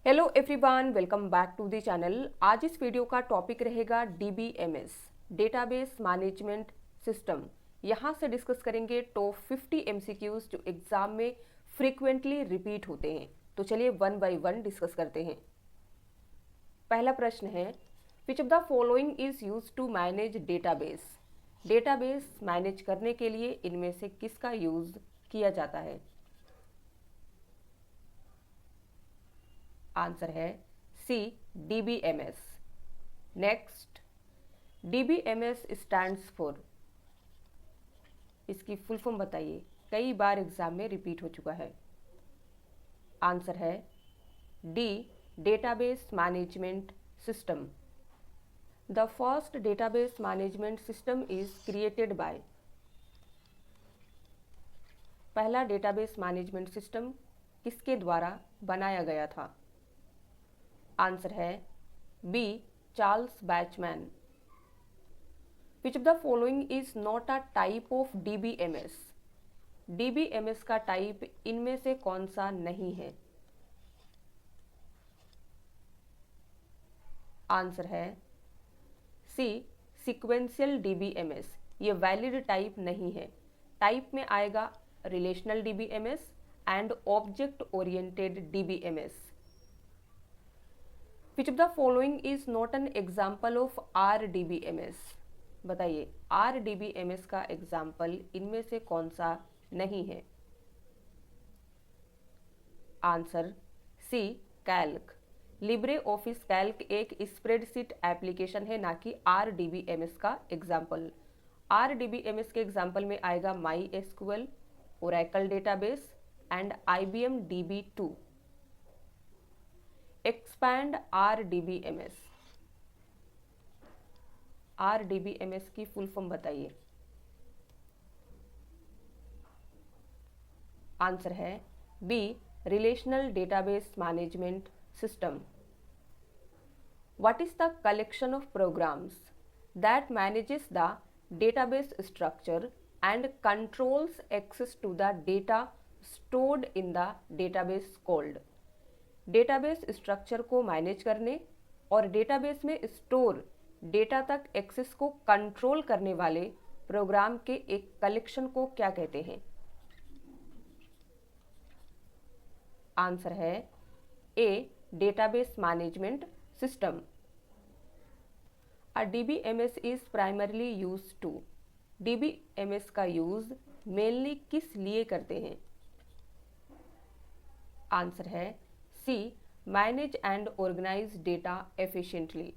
Hello everyone, welcome back to the channel. आज इस video का टॉपिक रहेगा DBMS, डेटाबेस मैनेजमेंट सिस्टम। यहाँ से डिस्कस करेंगे टॉप 50 MCQs जो एग्जाम में फ्रीक्वेंटली रिपीट होते हैं। तो चलिए वन बाय वन डिस्कस करते हैं। पहला प्रश्न है, which of the following is use to manage database. Database manage करने के लिए इनमें से किसका यूज किया जाता है? आंसर है सी, DBMS। Next, DBMS stands for, इसकी फुल फॉर्म बताइए, कई बार एग्जाम में रिपीट हो चुका है। आंसर है D, database management system. The first database management system is created by, पहला डेटाबेस मैनेजमेंट सिस्टम किसके द्वारा बनाया गया था? आंसर है B, Charles Bachman. Which of the following is not a type of DBMS। DBMS का type इनमें से कौन सा नहीं है? आंसर है सी, सीक्वेंशियल DBMS। ये वैलिड टाइप नहीं है। टाइप में आएगा relational DBMS and object oriented DBMS। Which of the following is not an example of RDBMS। बताइए, RDBMS का एग्जाम्पल इनमें से कौन सा नहीं है? Answer C, Calc. LibreOffice Calc एक स्प्रेडशीट एप्लीकेशन है, ना कि RDBMS का एग्जाम्पल। RDBMS के एग्जाम्पल में आएगा MySQL, Oracle database and IBM DB2। Expand RDBMS। RDBMS की फुल फॉर्म बताइए। आंसर है B, relational database management system. What is the collection of programs that manages the database structure and controls access to the data stored in the database called. Database structure को manage करने और database में store data तक access को control करने वाले programme के एक कलेक्शन को क्या कहते हैं? आंसर है A, database management system. A DBMS is primarily use to, DBMS का यूज मेनली किस लिए करते हैं? आंसर है C, manage and organise data efficiently.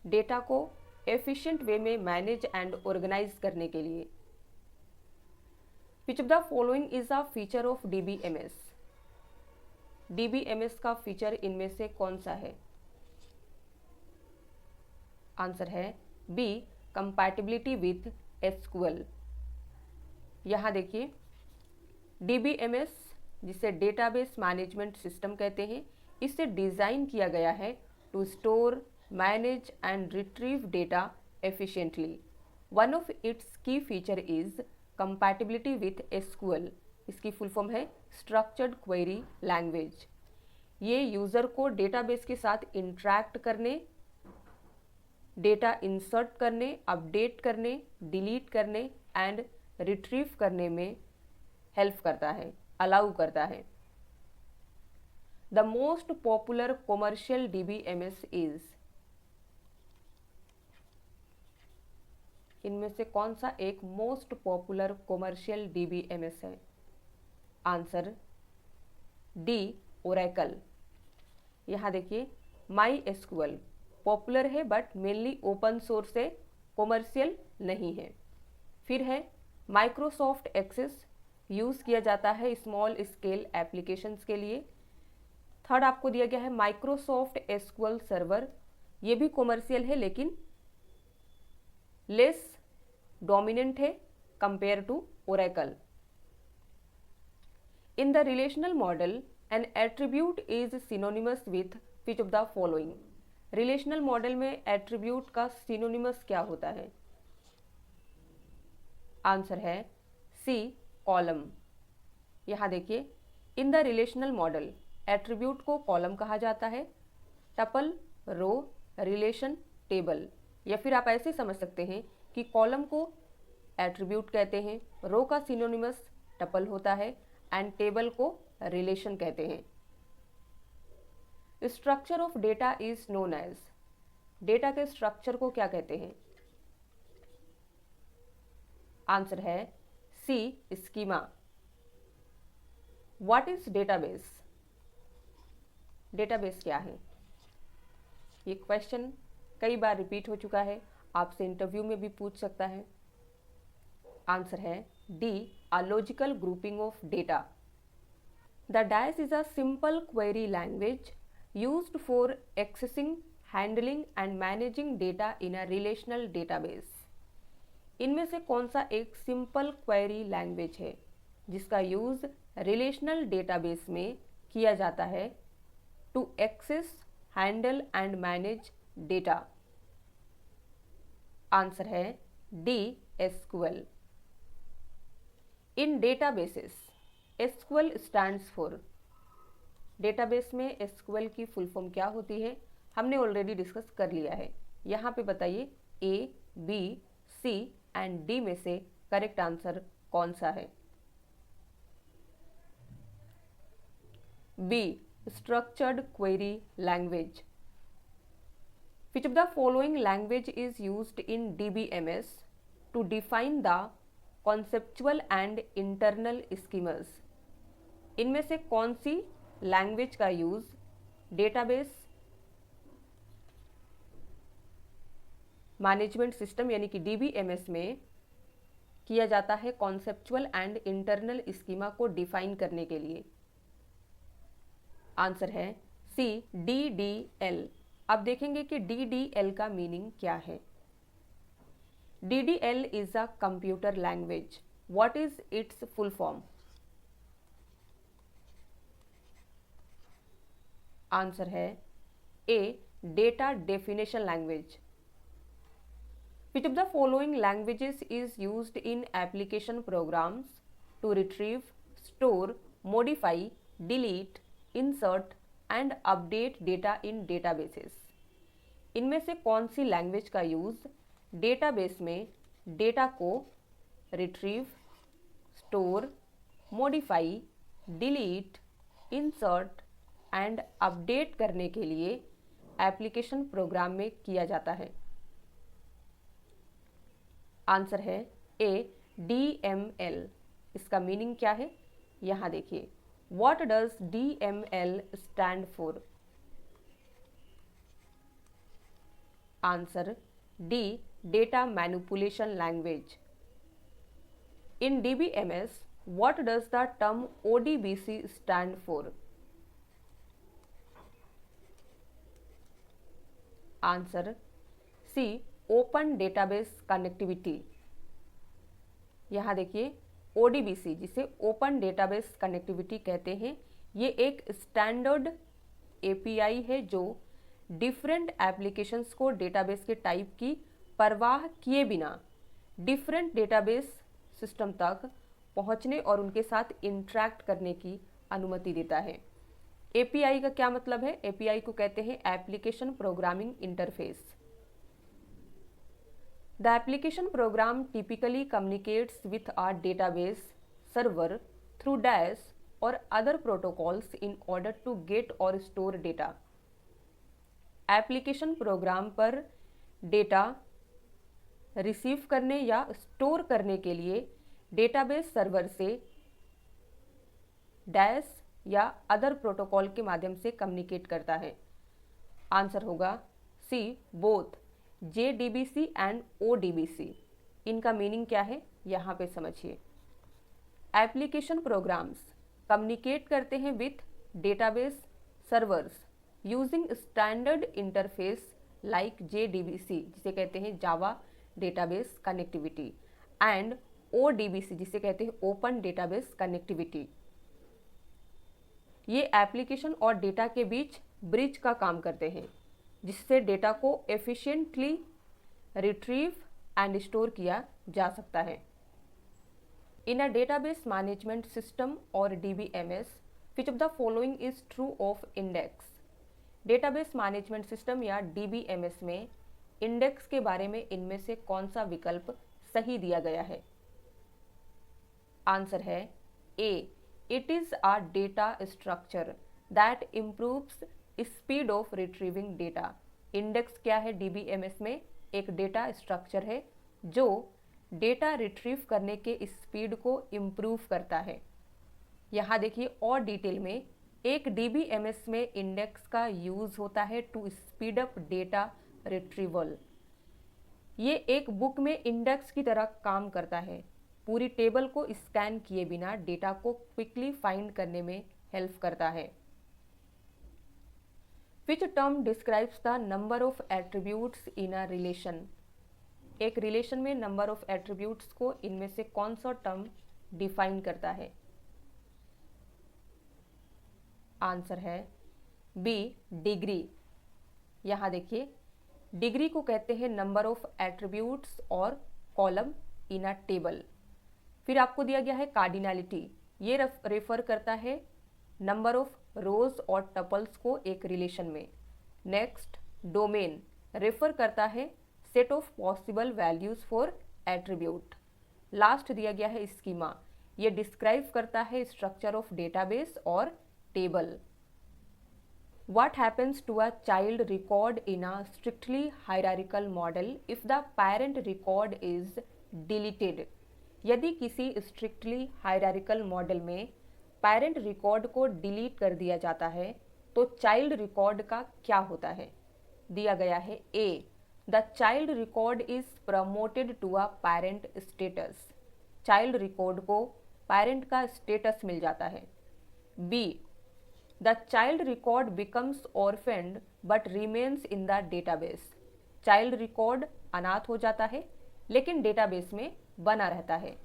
Data को एफिशिएंट वे में मैनेज एंड ऑर्गेनाइज करने के लिए। Which of the following is a feature of DBMS। DBMS का फीचर इनमें से कौन सा है? आंसर है बी, कंपैटिबिलिटी विथ SQL। यहाँ देखिए, DBMS जिसे डेटाबेस मैनेजमेंट सिस्टम कहते हैं, इसे डिज़ाइन किया गया है to store, manage and retrieve data efficiently. One of its key feature is compatibility with SQL। इसकी फुल फॉर्म है स्ट्रक्चर्ड क्वेरी लैंग्वेज। ये यूज़र को डेटाबेस के साथ इंटरैक्ट करने, डेटा इंसर्ट करने, अपडेट करने, डिलीट करने एंड रिट्रीव करने में हेल्प करता है, अलाउ करता है। The most popular commercial DBMS is, इनमें से कौन सा एक मोस्ट पॉपुलर कॉमर्शियल DBMS है? Answer D, Oracle. यहाँ देखिए, MySQL पॉपुलर है बट मेनली ओपन सोर्स है, कॉमर्शियल नहीं है। फिर है माइक्रोसॉफ्ट एक्सेस, यूज़ किया जाता है स्मॉल स्केल एप्लीकेशंस के लिए। थर्ड आपको दिया गया है माइक्रोसॉफ्ट SQL सर्वर, ये भी कॉमर्शियल है लेकिन लेस डोमिनेंट है compare to Oracle. In the relational model an attribute is synonymous with which of the following. Relational model में एट्रीब्यूट का सिनोनिमस क्या होता है? आंसर है सी, कॉलम। यहाँ देखिए, in the relational model attribute को कॉलम कहा जाता है, टपल रो, रिलेशन टेबल। या फिर आप ऐसे समझ सकते हैं कि कॉलम को एट्रीब्यूट कहते हैं, रो का सिनोनिमस टपल होता है एंड टेबल को रिलेशन कहते हैं। Structure of data is known as, data के स्ट्रक्चर को क्या कहते हैं? आंसर है C, schema. What is database? Database क्या है? ये क्वेश्चन कई बार रिपीट हो चुका है, आपसे इंटरव्यू में भी पूछ सकता है। आंसर है D, a logical grouping of data. The DAS is a simple query language used for accessing, handling and managing data in a relational database. इनमें से कौन सा एक सिंपल क्वेरी लैंग्वेज है जिसका यूज रिलेशनल डेटाबेस में किया जाता है to access, handle and manage data? Answer है D, SQL। In databases SQL stands for, database में SQL की फुल फॉर्म क्या होती है हमने ऑलरेडी डिस्कस कर लिया है। यहाँ पे बताइए A, B, C and D में से करेक्ट आंसर कौन सा है? B, structured query language. Which of the following language is used in DBMS to define the conceptual and internal schemas? इनमें से कौन सी लैंग्वेज का यूज डेटाबेस मैनेजमेंट सिस्टम यानी कि DBMS में किया जाता है कॉन्सेप्चुअल एंड इंटरनल स्कीमा को डिफाइन करने के लिए? आंसर है सी, DDL। अब देखेंगे कि DDL का मीनिंग क्या है। DDL is a computer language. What is its full form? Answer है A, data definition language. Which of the following languages is used in application programs to retrieve, store, modify, delete, insert and update data in databases? इनमें से कौन सी language का use database में data को retrieve, store, modify, delete, insert and update करने के लिए application program में किया जाता है? आंसर है ए, DML। इसका मीनिंग क्या है यहाँ देखिए। What does DML stand for? Answer D, data manipulation language. In DBMS what does the term ODBC stand for? Answer C, open database connectivity. यहाँ देखिए ODBC जिसे ओपन डेटाबेस कनेक्टिविटी कहते हैं, ये एक स्टैंडर्ड API है जो डिफरेंट एप्लीकेशंस को डेटाबेस के टाइप की परवाह किए बिना डिफरेंट डेटाबेस सिस्टम तक पहुँचने और उनके साथ इंटरैक्ट करने की अनुमति देता है। API का क्या मतलब है? API को कहते हैं application programming interface. The application program typically communicates with a database server through DAS or other protocols in order to get or store data. Application program पर डेटा रिसीव करने या स्टोर करने के लिए डेटाबेस सर्वर से DAS या other protocol के माध्यम से कम्युनिकेट करता है। आंसर होगा सी, बोथ JDBC एंड ODBC। इनका मीनिंग क्या है यहाँ पे समझिए। एप्लीकेशन प्रोग्राम्स कम्युनिकेट करते हैं with database servers using standard interface like JDBC जिसे कहते हैं जावा डेटाबेस कनेक्टिविटी एंड ODBC जिसे कहते हैं ओपन डेटाबेस कनेक्टिविटी। ये एप्लीकेशन और डेटा के बीच ब्रिज का काम करते हैं जिससे डेटा को एफिशिएंटली रिट्रीव एंड स्टोर किया जा सकता है। In a database management system और DBMS, which of the following is true of index. Database management system या DBMS में इंडेक्स के बारे में इनमें से कौन सा विकल्प सही दिया गया है? आंसर है A, it is a data structure that improves speed of retrieving data. Index क्या है? DBMS में एक डेटा स्ट्रक्चर है जो डेटा रिट्रीव करने के स्पीड को इम्प्रूव करता है। यहाँ देखिए और डिटेल में, एक DBMS में इंडेक्स का यूज होता है to speed up data retrieval. ये एक बुक में इंडेक्स की तरह काम करता है, पूरी टेबल को स्कैन किए बिना डेटा को क्विकली फाइंड करने में हेल्प करता है। Which term describes the number of attributes in a relation? एक रिलेशन में नंबर ऑफ एट्रीब्यूट्स को इनमें से कौन सा टर्म डिफाइन करता है? आंसर है बी, डिग्री। यहाँ देखिए, डिग्री को कहते हैं नंबर ऑफ एट्रीब्यूट्स और कॉलम इन अ टेबल। फिर आपको दिया गया है कार्डिनलिटी, ये रेफर करता है नंबर ऑफ रोज और टपल्स को एक रिलेशन में। नेक्स्ट, डोमेन रेफर करता है set of possible values for attribute. Last दिया गया है स्कीमा, ये डिस्क्राइब करता है स्ट्रक्चर ऑफ डेटाबेस और table. What happens to a child record in a strictly hierarchical model if the parent record is deleted? यदि किसी स्ट्रिक्टली हायरार्किकल मॉडल में पेरेंट रिकॉर्ड को डिलीट कर दिया जाता है तो चाइल्ड रिकॉर्ड का क्या होता है? दिया गया है A, the child record is promoted to a parent status. Child record को पेरेंट का स्टेटस मिल जाता है। B, the child record becomes orphaned but remains in the database. Child record अनाथ हो जाता है लेकिन डेटाबेस में बना रहता है।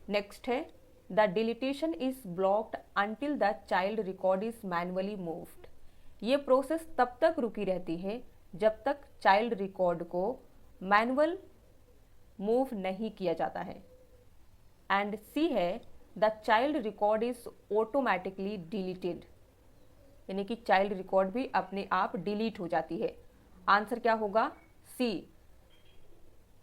नेक्स्ट है, the deletion is blocked until the child record is manually moved. ये प्रोसेस तब तक रुकी रहती है जब तक चाइल्ड रिकॉर्ड को मैनुअल मूव नहीं किया जाता है। एंड सी है, the child record is automatically deleted, यानी कि चाइल्ड रिकॉर्ड भी अपने आप डिलीट हो जाती है। आंसर क्या होगा? सी।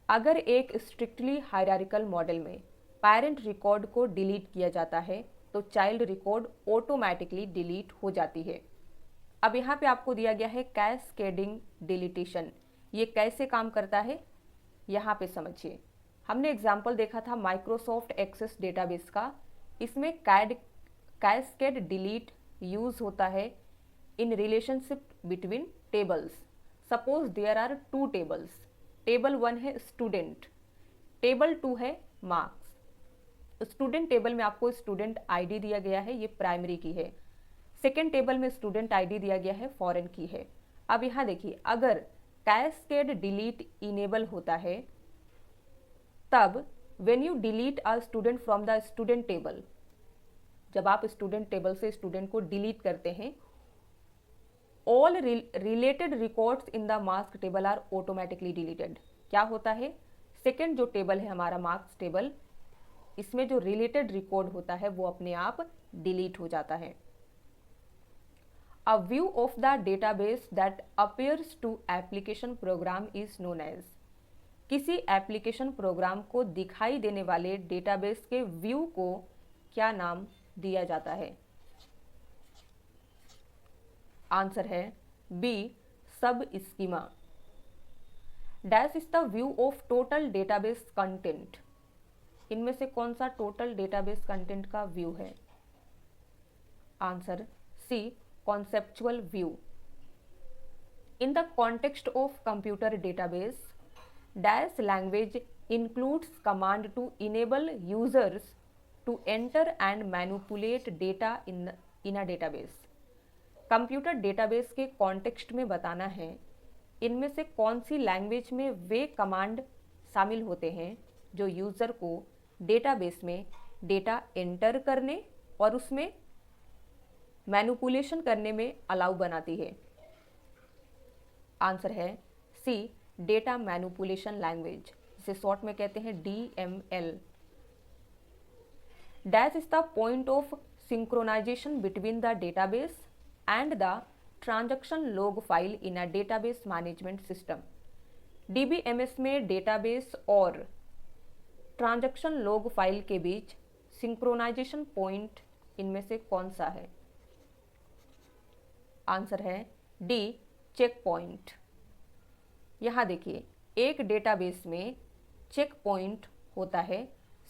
अगर एक स्ट्रिक्टली हायरार्किकल मॉडल में पेरेंट रिकॉर्ड को डिलीट किया जाता है तो चाइल्ड रिकॉर्ड ऑटोमेटिकली डिलीट हो जाती है। अब यहाँ पे आपको दिया गया है कैस्केडिंग डिलीटेशन, ये कैसे काम करता है यहाँ पे समझिए। हमने एग्जाम्पल देखा था माइक्रोसॉफ्ट एक्सेस डेटाबेस का, इसमें कैस्केड डिलीट यूज होता है in relationship between tables. Suppose there are two tables, table 1 है स्टूडेंट, टेबल 2 है मार्क्स। स्टूडेंट टेबल में आपको स्टूडेंट आईडी दिया गया है, ये प्राइमरी की है। सेकेंड टेबल में स्टूडेंट आईडी दिया गया है, फॉरेन की है। अब यहाँ देखिए, अगर कैस्केड डिलीट इनेबल होता है तब when you delete a student from the student table, जब आप स्टूडेंट टेबल से स्टूडेंट को डिलीट करते हैं, all related records in the marks table are automatically deleted. क्या होता है? सेकेंड जो टेबल है हमारा मार्क्स टेबल, इसमें जो रिलेटेड रिकॉर्ड होता है वो अपने आप डिलीट हो जाता है। A view of the database that appears to application program is known as. किसी एप्लीकेशन प्रोग्राम को दिखाई देने वाले डेटाबेस के व्यू को क्या नाम दिया जाता है? आंसर है B, sub schema. Dash is the view of total database content. इनमें से कौन सा टोटल डेटाबेस कंटेंट का व्यू है? Answer C, conceptual view. In the context of computer database, dash language includes command to enable users to enter and manipulate data in a database। Computer database के context में बताना है इनमें से कौन सी language में वे कमांड शामिल होते हैं जो यूज़र को डेटाबेस में डेटा एंटर करने और उसमें मैनिपुलेशन करने में अलाउ बनाती है। आंसर है सी, डेटा मैनिपुलेशन लैंग्वेज, जिसे शॉर्ट में कहते हैं DML। Dash is the point of synchronization between the database and the transaction log file in a database management system. DBMS में डेटाबेस और ट्रांजैक्शन लॉग फाइल के बीच सिंक्रोनाइजेशन पॉइंट इनमें से कौन सा है? आंसर है डी, चेक पॉइंट। यहाँ देखिए, एक डेटाबेस में चेक पॉइंट होता है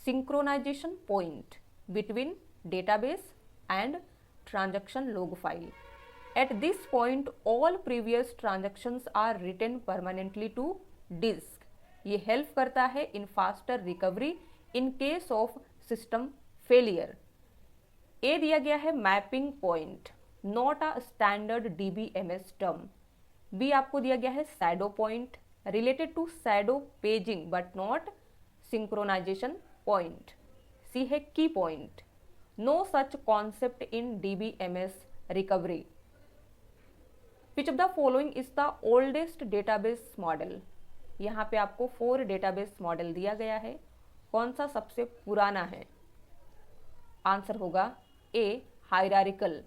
synchronisation point between database and transaction log file. At this point, all previous transactions are written permanently to disk. ये हेल्प करता है in faster recovery in case of system failure. A दिया गया है mapping point, not a standard DBMS term. B आपको दिया गया है shadow point, related to shadow paging but not synchronization point. C है key point. No such concept in DBMS recovery. Which of the following is the oldest database model? यहाँ पे आपको 4 database model दिया गया है, कौन सा सबसे पुराना है? आंसर होगा ए, हायरार्किकल।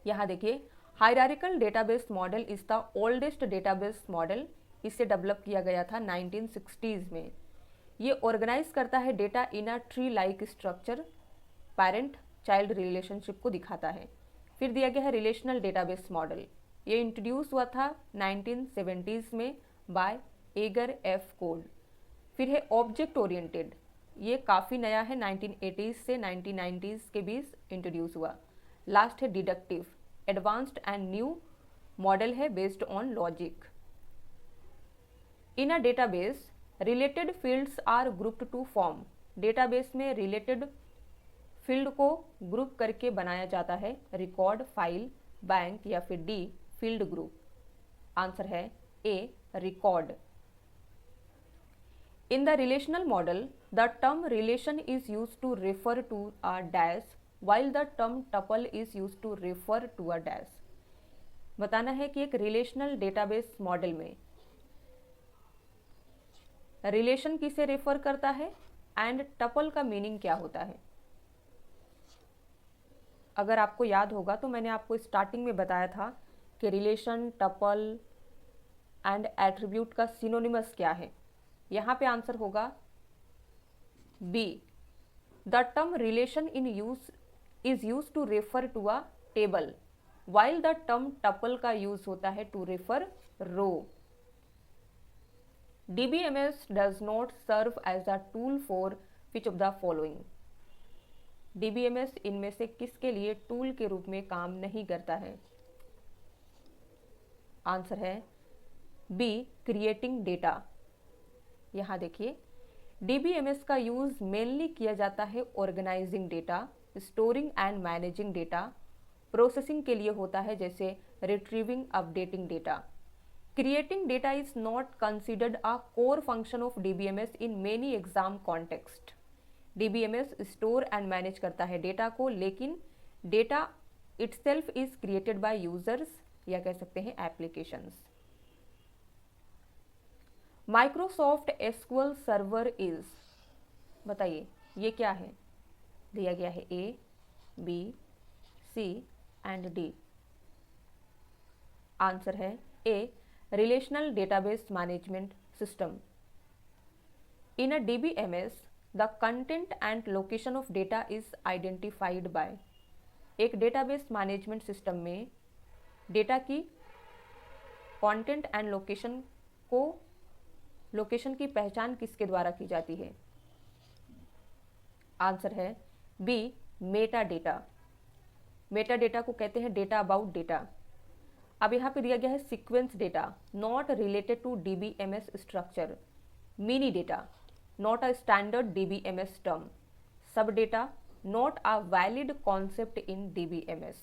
यहाँ देखिए, hierarchical database model is the oldest database model. इसे डेवलप किया गया था 1960s में। ये ऑर्गेनाइज करता है data in a tree like structure, parent child relationship को दिखाता है। फिर दिया गया है रिलेशनल डेटाबेस मॉडल। ये इंट्रोड्यूस हुआ था 1970s में बाय एगर एफ कोड। फिर है ऑब्जेक्ट ओरिएंटेड, ये काफ़ी नया है, 1980s से 1990s के बीच इंट्रोड्यूस हुआ। लास्ट है deductive, advanced and new model है based on logic. In a database related fields are grouped to form. Database में रिलेटेड फील्ड को ग्रुप करके बनाया जाता है रिकॉर्ड, फाइल, बैंक या फिर डी, फील्ड ग्रुप। आंसर है A, record. In the relational model the term relation is used to refer to a dash while the term tuple is used to refer to a dash. बताना है कि एक relational database model में relation किसे refer करता है and tuple का meaning क्या होता है। अगर आपको याद होगा तो मैंने आपको स्टार्टिंग में बताया था कि रिलेशन, टपल एंड एट्रीब्यूट का सिनोनिमस क्या है। यहाँ पे आंसर होगा B, the term relation in use is use to refer to a table while the term tuple का यूज होता है to refer row. DBMS does not serve as a tool for which of the following? DBMS इनमें से किसके लिए tool के रूप में काम नहीं करता है? आंसर है बी, क्रिएटिंग डेटा। यहाँ देखिए, DBMS का यूज मेनली किया जाता है organising data, storing and managing data, processing के लिए होता है जैसे retrieving, updating data. Creating data is not considered a core function of DBMS in many exam context. DBMS store and manage करता है डेटा को, लेकिन data itself is created by users या कह सकते हैं applications. Microsoft SQL server is, बताइए ये क्या है? दिया गया है A, B, C and D. Answer है A, Relational Database Management System. In a DBMS, the content and location of data is identified by. एक डेटाबेस मैनेजमेंट सिस्टम में डेटा की कंटेंट एंड लोकेशन की पहचान किसके द्वारा की जाती है? आंसर है B, metadata. Metadata को कहते हैं डेटा अबाउट डेटा। अब यहाँ पे दिया गया है sequence data, not related to DBMS structure. Mini data, not a standard DBMS term. Sub data, not a valid concept in DBMS।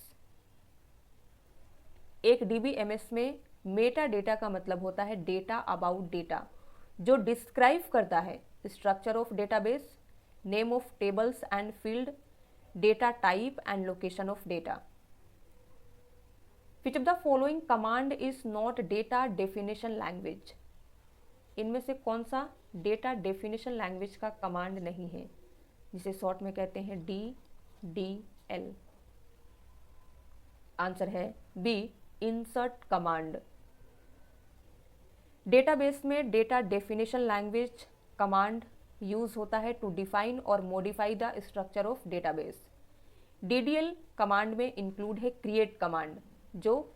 एक DBMS में मेटा डेटा का मतलब होता है डेटा अबाउट डेटा, जो डिस्क्राइब करता है structure of database, name of tables and field, data type and location of data. Which of the following command is not data definition language? इनमें से कौन सा डेटा डेफिनेशन लैंग्वेज का command नहीं है, जिसे शॉर्ट में कहते हैं DL। आंसर है बी, इंसर्ट कमांड। डेटाबेस में data definition language command use होता है टू डिफाइन और modify the structure of database. DDL command में इंक्लूड है क्रिएट कमांड, जो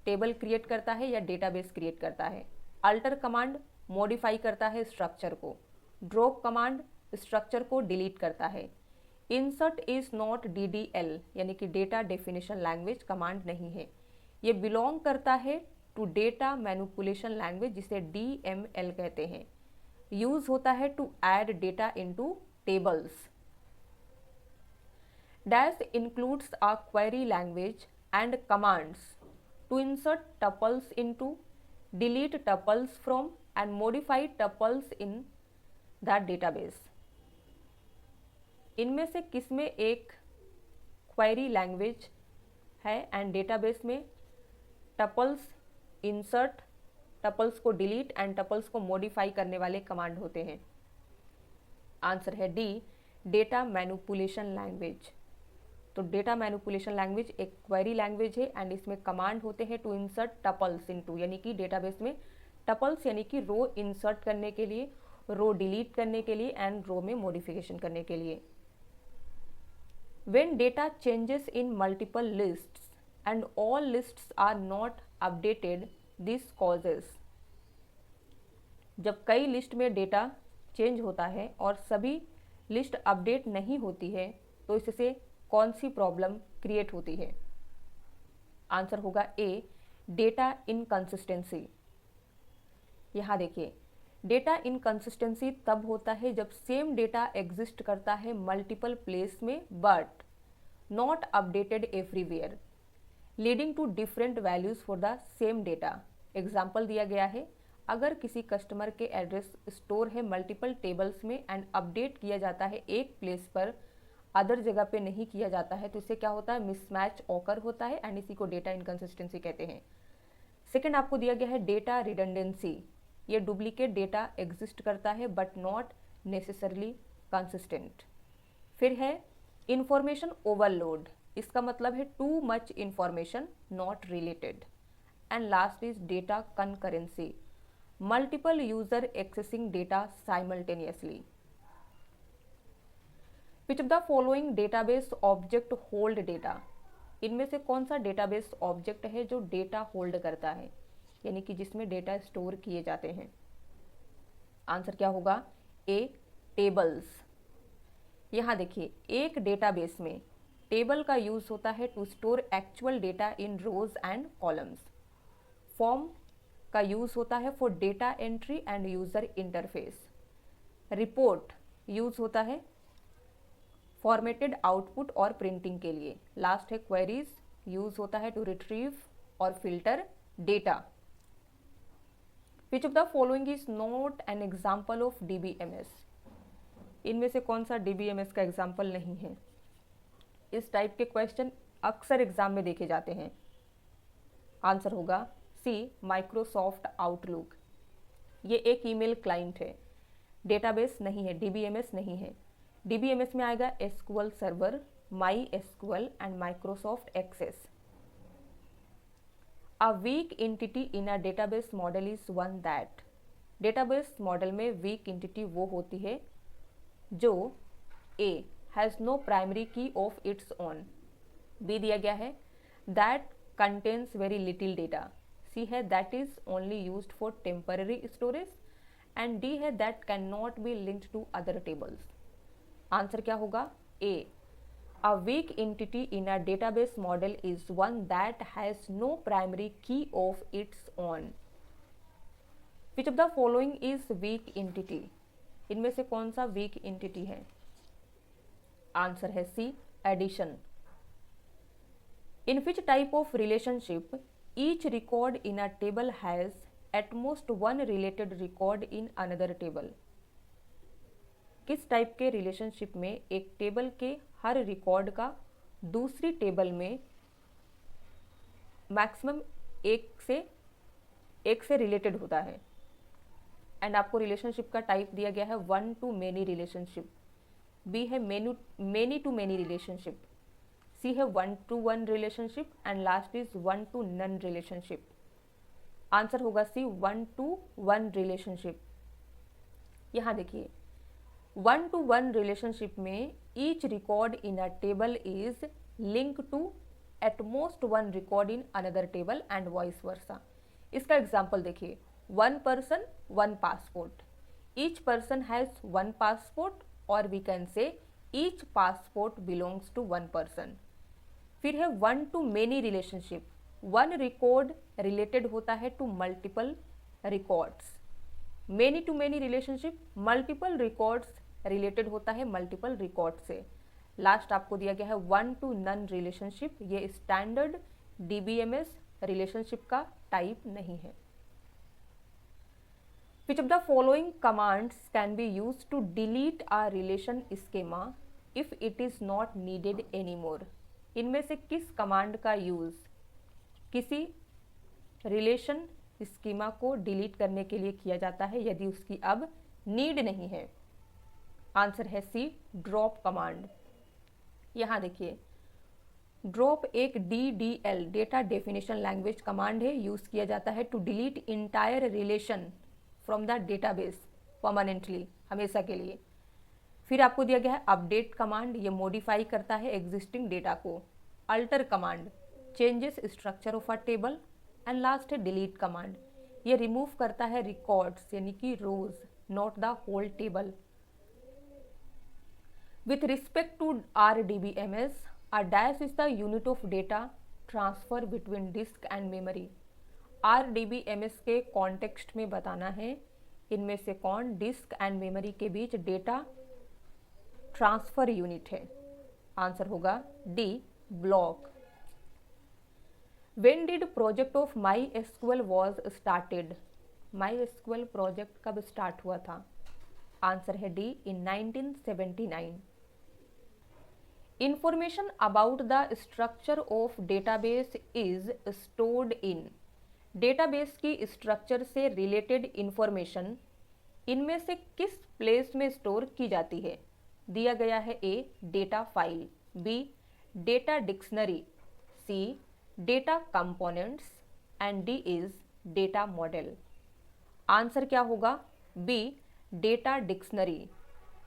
टेबल क्रिएट करता है या डेटाबेस क्रिएट करता है। अल्टर कमांड मॉडिफाई करता है स्ट्रक्चर को। ड्रॉप कमांड स्ट्रक्चर को डिलीट करता है। इंसर्ट इज नॉट DDL यानी कि डेटा डेफिनेशन लैंग्वेज कमांड नहीं है। ये बिलोंग करता है टू डेटा मैनिपुलेशन लैंग्वेज, जिसे DML कहते हैं। यूज होता है to add data into tables. Dash includes a query language and commands to insert tuples into, delete tuples from and modify tuples in the database। इनमें से किसमें एक query language है एंड डेटाबेस में टपल्स इंसर्ट, टपल्स को delete and tuples को modify करने वाले कमांड होते हैं? आंसर है डी, डेटा मैनिपुलेशन लैंग्वेज। तो डेटा मैनिपुलेशन लैंग्वेज एक क्वेरी लैंग्वेज है एंड इसमें कमांड होते हैं टू इंसर्ट टपल्स इनटू, यानी कि डेटाबेस में टपल्स यानी कि रो इंसर्ट करने के लिए, रो डिलीट करने के लिए एंड रो में मॉडिफिकेशन करने के लिए। When data changes in multiple lists and all lists are not updated, this causes. जब कई लिस्ट में डेटा चेंज होता है और सभी लिस्ट अपडेट नहीं होती है, तो इससे कौन सी प्रॉब्लम क्रिएट होती है? आंसर होगा ए, डेटा इनकंसिस्टेंसी। यहाँ देखिए, डेटा इनकंसिस्टेंसी तब होता है जब सेम डेटा एग्जिस्ट करता है मल्टीपल प्लेस में but not updated everywhere, leading to different values for the same data. Example दिया गया है, अगर किसी कस्टमर के एड्रेस स्टोर है मल्टीपल टेबल्स में एंड अपडेट किया जाता है एक प्लेस पर, अदर जगह पे नहीं किया जाता है, तो इससे क्या होता है? मिसमैच ऑकर होता है एंड इसी को डेटा इनकंसिस्टेंसी कहते हैं। सेकंड आपको दिया गया है डेटा रिडंडेंसी। ये डुप्लीकेट डेटा एग्जिस्ट करता है बट नॉट नेसेसरली कंसिस्टेंट। फिर है इंफॉर्मेशन ओवरलोड, इसका मतलब है too much information not related. And last is data concurrency, multiple user accessing data simultaneously. Which of the following database object hold data? इनमें से कौन सा डेटाबेस ऑब्जेक्ट है जो डेटा होल्ड करता है, यानी कि जिसमें डेटा स्टोर किए जाते हैं? आंसर क्या होगा? ए, टेबल्स। यहाँ देखिए, एक डेटाबेस में टेबल का यूज होता है to store actual data in rows and columns. Form का यूज होता है for data entry and user interface. Report use होता है फॉर्मेटेड आउटपुट और प्रिंटिंग के लिए। लास्ट है क्वेरीज, यूज होता है टू रिट्रीव और filter data. Which of the following is not an example of DBMS? इनमें से कौन सा DBMS का एग्जाम्पल नहीं है? इस टाइप के क्वेश्चन अक्सर एग्जाम में देखे जाते हैं। आंसर होगा सी, माइक्रोसॉफ्ट आउटलुक। ये एक ईमेल क्लाइंट है, डेटाबेस नहीं है, DBMS नहीं है। DBMS में आएगा SQL server, MySQL and Microsoft Access. A weak entity in a database model is one that. Database model में वीक एंटिटी वो होती है जो A has no primary key of its own, B दिया गया है that contains very little data, C है that is only used for temporary storage and D है that can not be linked to other tables. Answer क्या होगा? A, a weak entity in a database model is one that has no primary key of its own. Which of the following is weak entity? इनमें से कौन सा weak entity है? Answer है C, addition. In which type of relationship each record in a table has at most one related record in another table? किस type के relationship में एक टेबल के हर रिकॉर्ड का दूसरी टेबल में मैक्सिमम एक से रिलेटेड होता है? एंड आपको रिलेशनशिप का टाइप दिया गया है one to many relationship, B है many to many relationship, C है one to one relationship and last is one to none relationship. Answer होगा C, one to one relationship. यहाँ देखिए, वन टू वन रिलेशनशिप में each record in a table is link to at most one record in another table and vice versa. इसका example देखिए, one person one passport, each person has one passport और we can say each passport belongs to one person. फिर है one to many relationship, one record related होता है to multiple records. Many to many relationship, multiple records related होता है multiple record से। Last आपको दिया गया है वन टू नन रिलेशनशिप, ये स्टैंडर्ड DBMS रिलेशनशिप का टाइप नहीं है। Which of the following commands can be used to delete a relation schema if it is not needed anymore? इनमें से किस कमांड का यूज किसी रिलेशन स्कीमा को डिलीट करने के लिए किया जाता है यदि उसकी अब नीड नहीं है? आंसर है सी, ड्रॉप कमांड। यहाँ देखिए, ड्रॉप एक DDL data definition language command है, यूज किया जाता है to delete entire relation from the database permanently, हमेशा के लिए। फिर आपको दिया गया है अपडेट कमांड, ये मॉडिफाई करता है एग्जिस्टिंग डेटा को। Alter command changes structure of a table and last है डिलीट कमांड, ये रिमूव करता है रिकॉर्ड्स यानी कि rows, not the whole table. With respect to RDBMS, a dash is the unit of data transfer between disk and memory। RDBMS के context में बताना है इनमें से कौन डिस्क एंड मेमोरी के बीच डेटा ट्रांसफर यूनिट है। Answer D D, block. When did project of MySQL was started? MySQL project कब स्टार्ट हुआ था? आंसर है D, in 1979। Information about the structure of database is stored in। Database की structure से related information इनमें से किस प्लेस में स्टोर की जाती है? दिया गया है A, data file, B, data dictionary, C, data components and D is data model. Answer क्या होगा? B, data dictionary.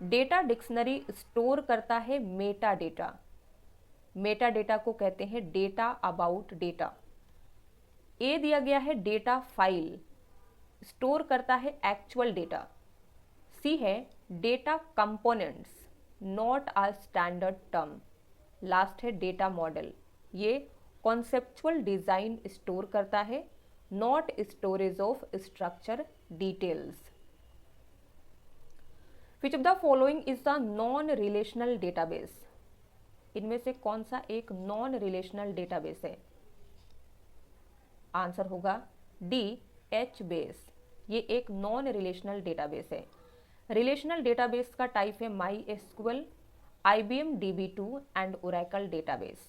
Data dictionary store करता है मेटा डेटा। मेटा डेटा को कहते हैं डेटा अबाउट डेटा। ए दिया गया है डेटा फाइल, स्टोर करता है एक्चुअल डेटा। सी है data components, not a standard term. Last है डेटा मॉडल, ये कॉन्सेप्चुअल डिजाइन स्टोर करता है, not storage of structure details. Which of the following is the non relational database? इनमें से कौन सा एक नॉन रिलेशनल डेटाबेस है? आंसर होगा डी, HBase। ये एक नॉन रिलेशनल डेटाबेस है। रिलेशनल डेटाबेस का टाइप है MySQL, IBM DB2 and Oracle डेटाबेस।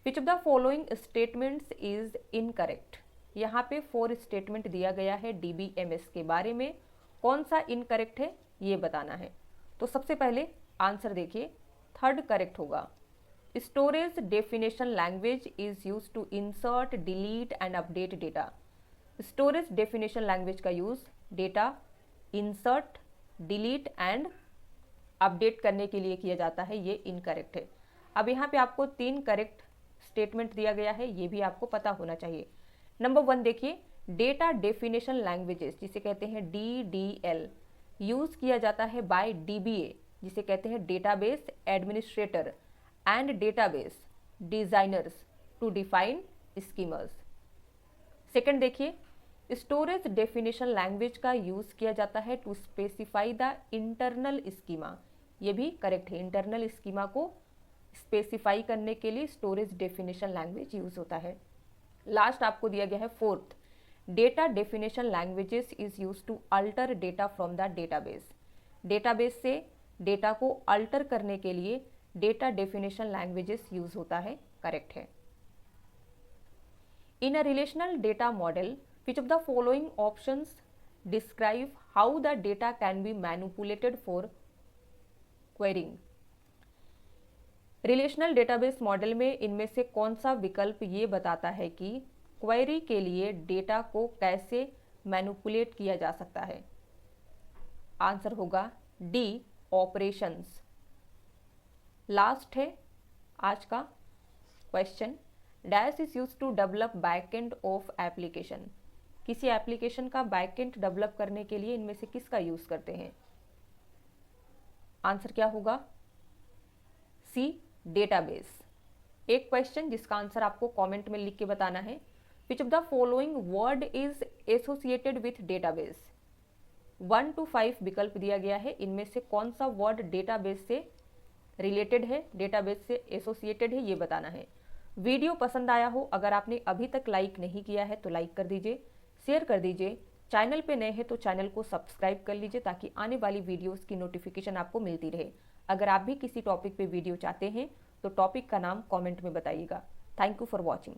Which of the following statements is incorrect? यहाँ पे 4 स्टेटमेंट दिया गया है DBMS के बारे में, कौन सा इनकरेक्ट है ये बताना है। तो सबसे पहले आंसर देखिए, थर्ड करेक्ट होगा। Storage definition language is use to insert, delete and update data. Storage definition language का use data insert, delete and update करने के लिए किया जाता है, ये इनकरेक्ट है। अब यहाँ पे आपको 3 करेक्ट स्टेटमेंट दिया गया है, ये भी आपको पता होना चाहिए। नंबर 1 देखिए, डेटा डेफिनेशन लैंग्वेजेस जिसे कहते हैं DDL यूज किया जाता है बाय DBA जिसे कहते हैं database administrator and database designers to define schemas. Second देखिए, स्टोरेज डेफिनेशन लैंग्वेज का यूज किया जाता है to specify the internal schema, ये भी करेक्ट है। इंटरनल स्कीमा को स्पेसिफाई करने के लिए स्टोरेज डेफिनेशन लैंग्वेज यूज होता है। लास्ट आपको दिया गया है fourth, data definition languages is use to alter data from the database. Database से डेटा को अल्टर करने के लिए डेटा डेफिनेशन लैंग्वेजेस यूज होता है, करेक्ट है। In a relational data model, which of the following options describe how the data can be manipulated for quarrying. Relational database model में इनमें से कौन सा विकल्प ये बताता है कि क्वेरी के लिए डेटा को कैसे मैनिपुलेट किया जा सकता है? Answer D D, operations. Last है आज का question, dash is use to develop backend of application. किसी एप्लीकेशन का बैकएंड डेवलप करने के लिए इनमें से किसका यूज करते हैं? आंसर क्या होगा? सी, डेटाबेस। एक क्वेश्चन जिसका आंसर आपको कमेंट में लिख के बताना है। Which of the following word is associated with database? 1 to 5 विकल्प दिया गया है, इनमें से कौन सा वर्ड डेटाबेस से रिलेटेड है, डेटाबेस से एसोसिएटेड है, ये बताना है। वीडियो पसंद आया हो, अगर आपने अभी तक लाइक नहीं किया है तो लाइक कर दीजिए, शेयर कर दीजिए। चैनल पे नए हैं तो चैनल को सब्सक्राइब कर लीजिए ताकि आने वाली वीडियोस की नोटिफिकेशन आपको मिलती रहे। अगर आप भी किसी टॉपिक पे वीडियो चाहते हैं तो टॉपिक का नाम कमेंट में बताइएगा। Thank you for watching.